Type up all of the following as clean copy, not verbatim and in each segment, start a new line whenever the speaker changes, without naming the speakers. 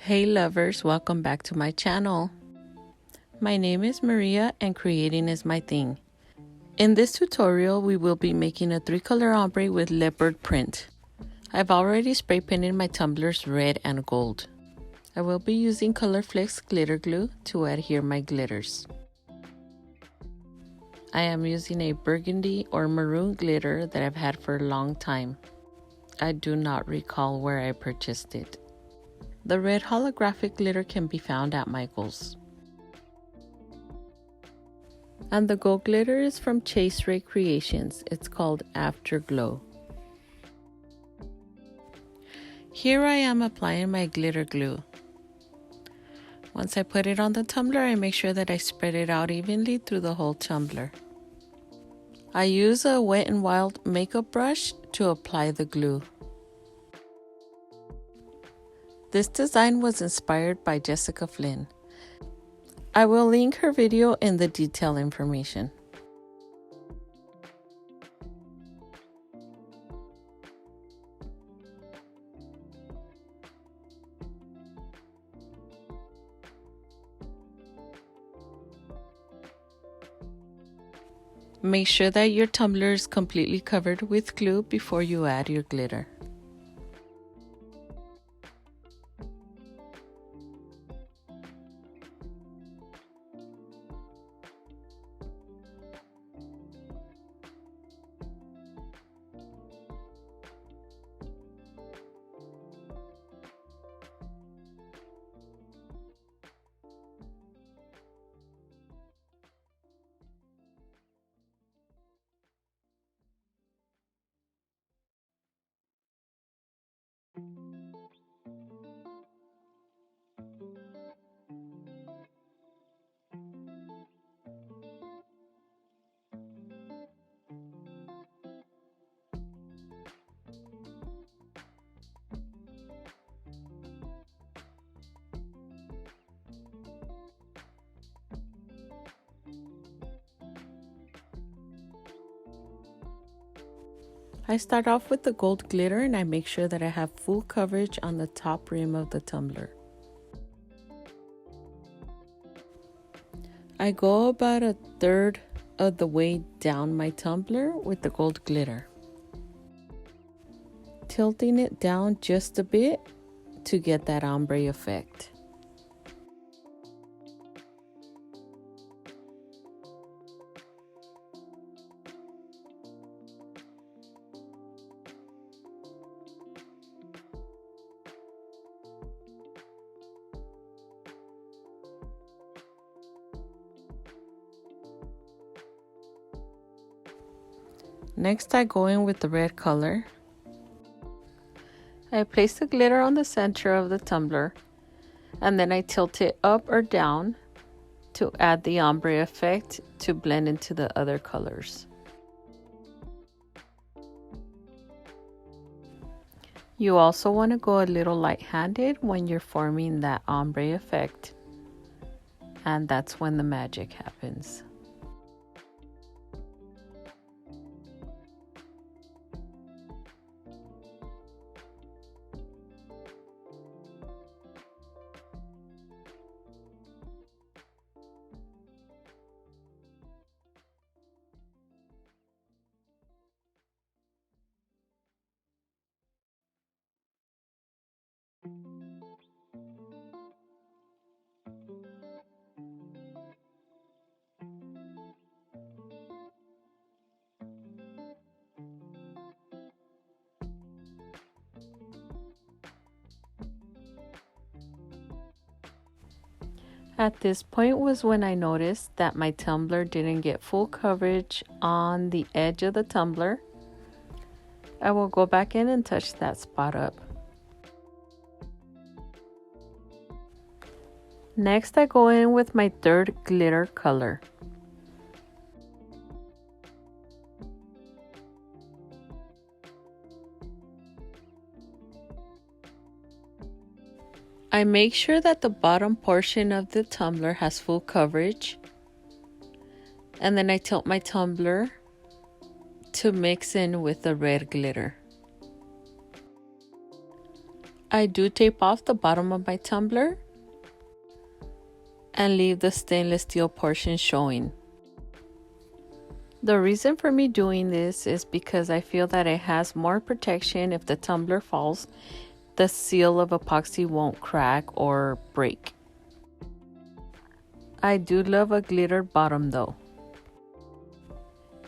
Hey lovers, welcome back to my channel. My name is Maria and creating is my thing. In this tutorial, we will be making a 3-color ombre with leopard print. I've already spray painted my tumblers red and gold. I will be using colorflex glitter glue to adhere my glitters. I am using a burgundy or maroon glitter that I've had for a long time. I do not recall where I purchased it. The red holographic glitter can be found at Michael's. And the gold glitter is from Chase Ray Creations. It's called Afterglow. Here I am applying my glitter glue. Once I put it on the tumbler, I make sure that I spread it out evenly through the whole tumbler. I use a Wet n Wild makeup brush to apply the glue. This design was inspired by Jessica Flynn. I will link her video in the detail information. Make sure that your tumbler is completely covered with glue before you add your glitter. I start off with the gold glitter and I make sure that I have full coverage on the top rim of the tumbler. I go about 1/3 of the way down my tumbler with the gold glitter, tilting it down just a bit to get that ombre effect. Next, I go in with the red color. I place the glitter on the center of the tumbler and then I tilt it up or down to add the ombre effect to blend into the other colors. You also want to go a little light-handed when you're forming that ombre effect, and that's when the magic happens. At this point was when I noticed that my tumbler didn't get full coverage on the edge of the tumbler. I will go back in and touch that spot up. Next, I go in with my 3rd glitter color. I make sure that the bottom portion of the tumbler has full coverage, and then I tilt my tumbler to mix in with the red glitter. I do tape off the bottom of my tumbler and leave the stainless steel portion showing. The reason for me doing this is because I feel that it has more protection. If the tumbler falls, the seal of epoxy won't crack or break. I do love a glittered bottom though.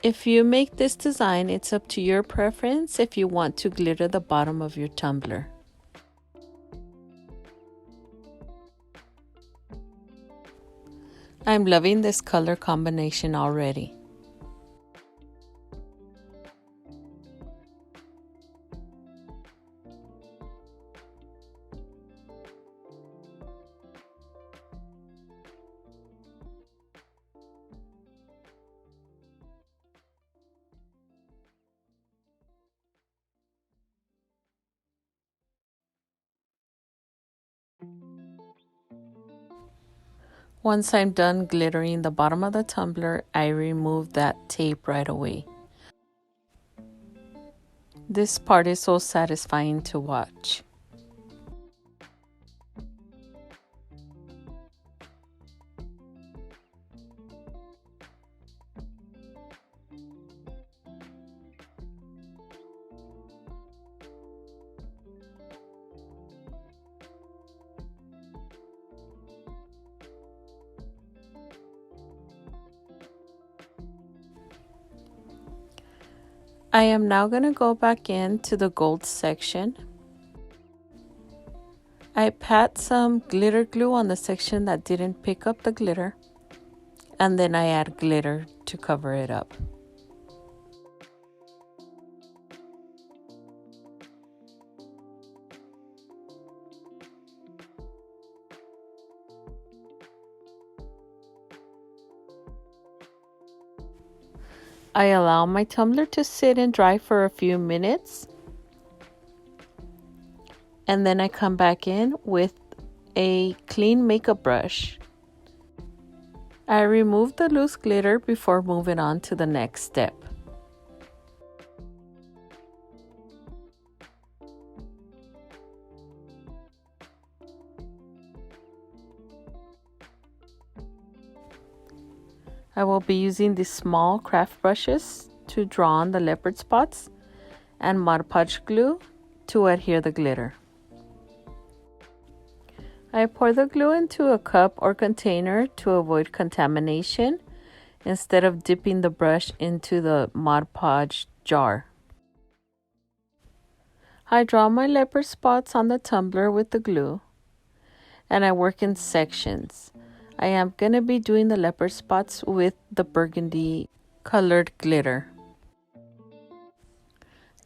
If you make this design, it's up to your preference if you want to glitter the bottom of your tumbler. I'm loving this color combination already. Once I'm done glittering the bottom of the tumbler, I remove that tape right away. This part is so satisfying to watch. I am now going to go back into the gold section. I pat some glitter glue on the section that didn't pick up the glitter, and then I add glitter to cover it up. I allow my tumbler to sit and dry for a few minutes, and then I come back in with a clean makeup brush. I remove the loose glitter before moving on to the next step. I will be using these small craft brushes to draw on the leopard spots and Mod Podge glue to adhere the glitter. I pour the glue into a cup or container to avoid contamination instead of dipping the brush into the Mod Podge jar. I draw my leopard spots on the tumbler with the glue, and I work in sections. I am going to be doing the leopard spots with the burgundy colored glitter.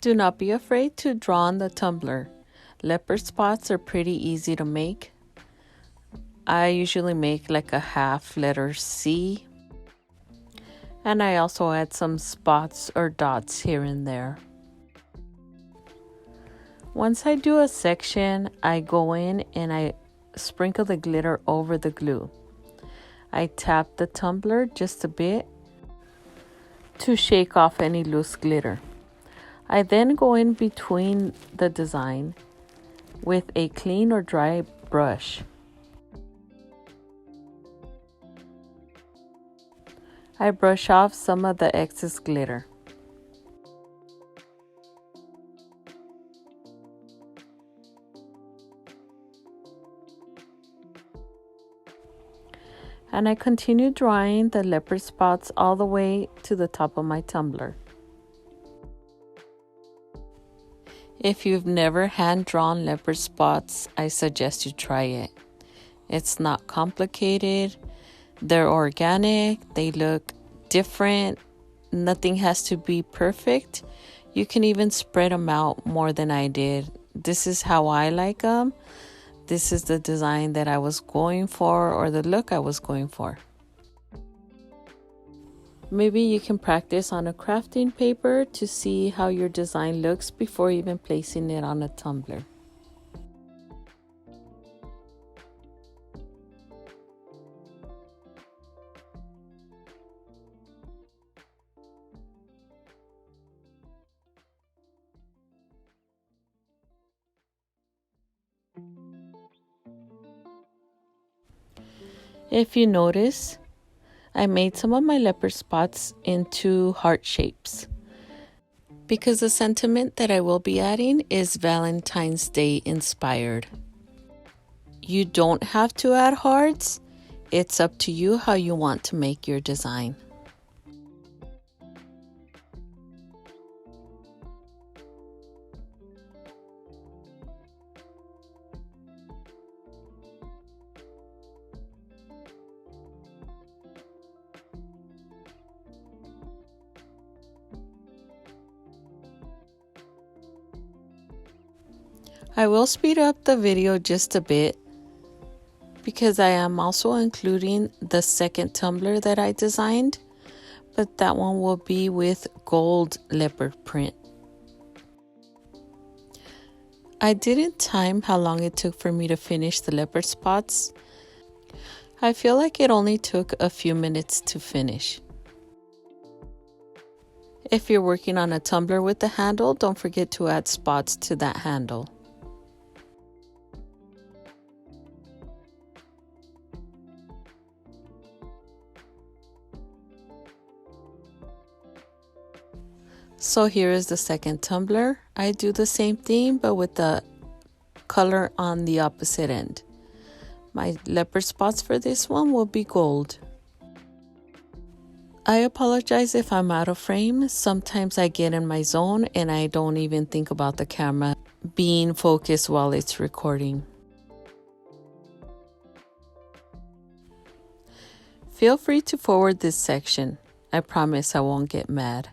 Do not be afraid to draw on the tumbler. Leopard spots are pretty easy to make. I usually make like a half letter C, and I also add some spots or dots here and there. Once I do a section, I go in and I sprinkle the glitter over the glue. I tap the tumbler just a bit to shake off any loose glitter. I then go in between the design with a clean or dry brush. I brush off some of the excess glitter. And I continue drawing the leopard spots all the way to the top of my tumbler. If you've never hand-drawn leopard spots, I suggest you try it. It's not complicated. They're organic. They look different. Nothing has to be perfect. You can even spread them out more than I did. This is how I like them. This is the design that I was going for, or the look I was going for. Maybe you can practice on a crafting paper to see how your design looks before even placing it on a tumbler. If you notice, I made some of my leopard spots into heart shapes because the sentiment that I will be adding is Valentine's Day inspired. You don't have to add hearts. It's up to you how you want to make your design. I will speed up the video just a bit because I am also including the second tumbler that I designed, but that one will be with gold leopard print. I didn't time how long it took for me to finish the leopard spots. I feel like it only took a few minutes to finish. If you're working on a tumbler with the handle, don't forget to add spots to that handle. So here is the second tumbler. I do the same thing but with the color on the opposite end. My leopard spots for this one will be gold. I apologize if I'm out of frame. Sometimes I get in my zone and I don't even think about the camera being focused while it's recording. Feel free to forward this section. I promise I won't get mad.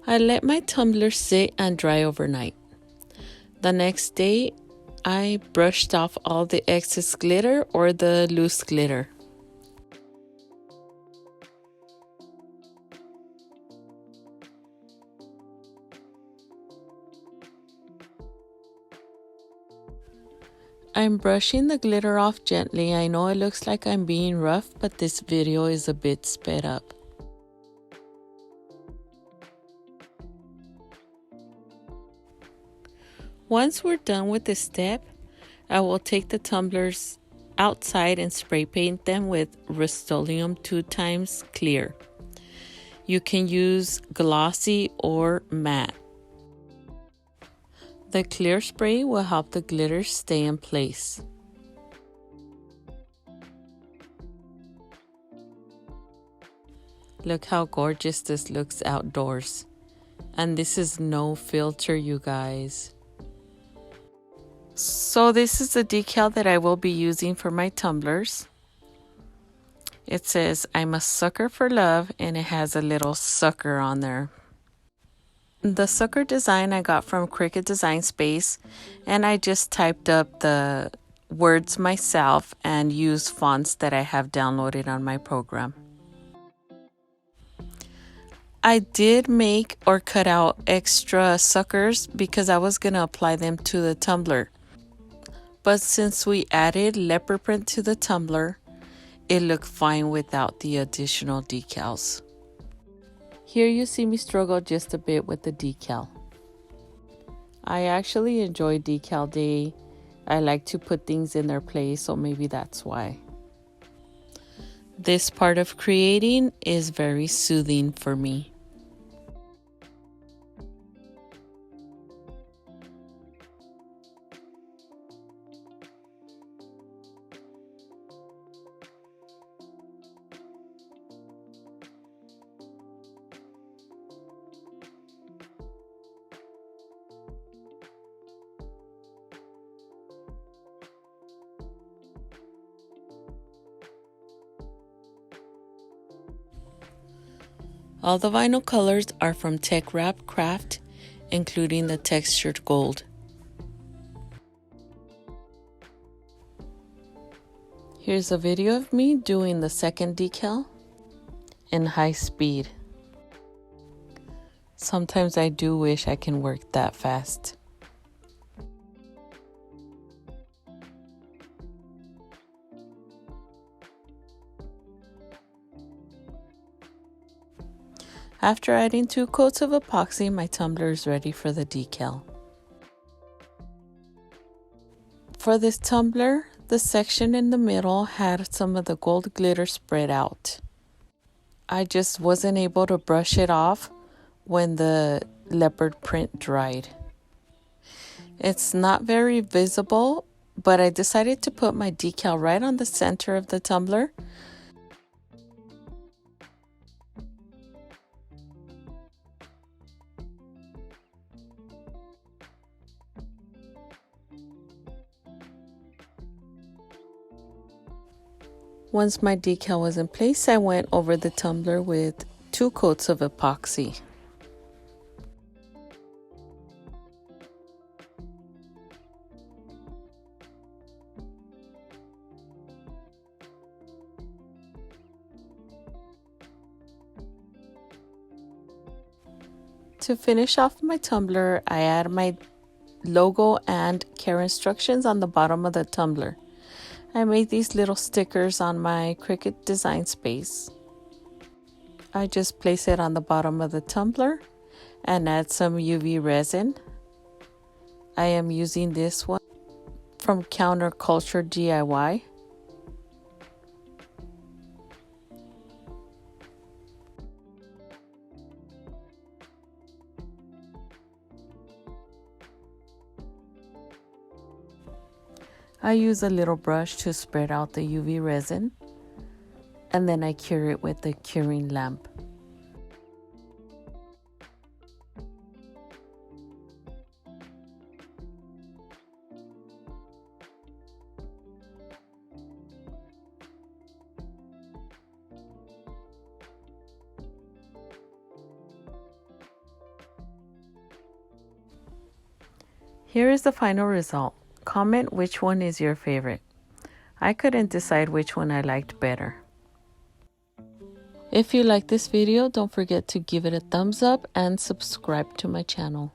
I let my tumbler sit and dry overnight. The next day, I brushed off all the excess glitter or the loose glitter. I'm brushing the glitter off gently. I know it looks like I'm being rough, but this video is a bit sped up. Once we're done with this step, I will take the tumblers outside and spray paint them with Rust-Oleum 2x clear. You can use glossy or matte. The clear spray will help the glitter stay in place. Look how gorgeous this looks outdoors. And this is no filter, you guys. So this is the decal that I will be using for my tumblers. It says, "I'm a sucker for love," and it has a little sucker on there. The sucker design I got from Cricut Design Space, and I just typed up the words myself and used fonts that I have downloaded on my program. I did make or cut out extra suckers because I was going to apply them to the tumbler. But since we added leopard print to the tumbler, it looked fine without the additional decals. Here you see me struggle just a bit with the decal. I actually enjoy decal day. I like to put things in their place, so maybe that's why. This part of creating is very soothing for me. All the vinyl colors are from Teckwrapcraft, including the textured gold. Here's a video of me doing the second decal in high speed. Sometimes I do wish I can work that fast. After adding 2 coats of epoxy, my tumbler is ready for the decal. For this tumbler, the section in the middle had some of the gold glitter spread out. I just wasn't able to brush it off when the leopard print dried. It's not very visible, but I decided to put my decal right on the center of the tumbler. Once my decal was in place, I went over the tumbler with 2 coats of epoxy. To finish off my tumbler, I add my logo and care instructions on the bottom of the tumbler. I made these little stickers on my Cricut Design Space. I just place it on the bottom of the tumbler and add some UV resin. I am using this one from Counterculture DIY. I use a little brush to spread out the UV resin, and then I cure it with the curing lamp. Here is the final result. Comment which one is your favorite. I couldn't decide which one I liked better. If you like this video, don't forget to give it a thumbs up and subscribe to my channel.